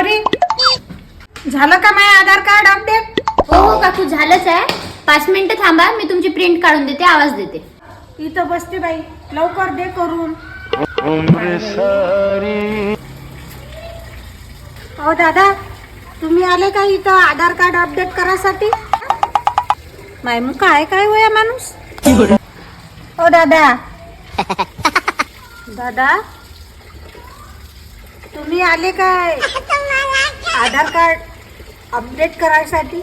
पोरी, झालं का माझं आधार कार्ड अपडेट? हो हो काकू, झालंच आहे. 5 मिनिटं थांबा, मी तुमची प्रिंट काढून देते, आवाज देते. इथं बसते बाई, लवकर दे करून. हो दादा, तुम्ही आले का इथं आधार कार्ड अपडेट करायसाठी? मायमू काय काय होया माणूस. हो दादा, दादा तुम्ही आले काय आधार कार्ड अपडेट करायसाठी?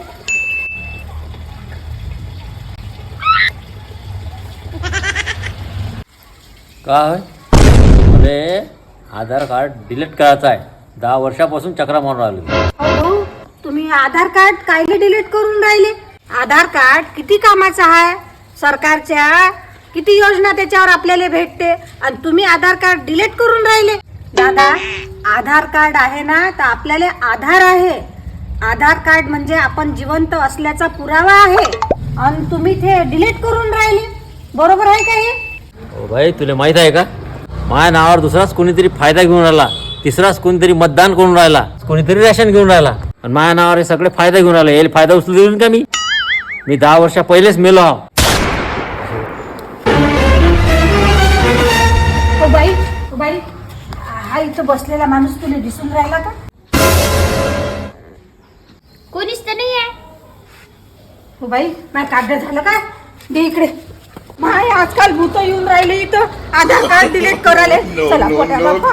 काय? अरे आधार कार्ड डिलीट करायचं आहे. 10 वर्षापासून चक्रा मारून राहिलो. हो भाऊ, तुम्ही आधार कार्ड कायले डिलीट करून राहिले? आधार कार्ड किती कामाचं आहे, सरकारच्या किती योजना त्याच्यावर आपल्याला भेटते, आणि तुम्ही आधार कार्ड डिलीट करून राहिले. दादा, आधार कार्ड आहे ना तर आपल्याला आधार आहे. आधार कार्ड म्हणजे आपण जिवंत असल्याचा पुरावा आहे, आणि तुम्ही ते डिलीट करून राहिले. बरोबर आहे का हे? हो भाई, तुला माहित आहे का, माझ्या नावावर दुसराच कोणीतरी फायदा घेऊन राहिला, तिसराच कोणीतरी मतदान करून राहिला, कोणीतरी रेशन घेऊन राहिला, आणि माझ्या नावावर हे सगळे फायदा घेऊन राहिले. याला फायदा उचलू देऊन का मी 10 वर्षा पहिलेच मेलो आहो. हो बाई, हा इथं बसलेला माणूस तुला दिसून राहिला का? कोणीच तर नाही आहे. हो बाई, माझं कार्ड झालं का? दे इकडे. माय आजकाल भूत येऊन राहिले इथं आधार कार्ड डिलीट करायला. चला पोट्या बाप्पा.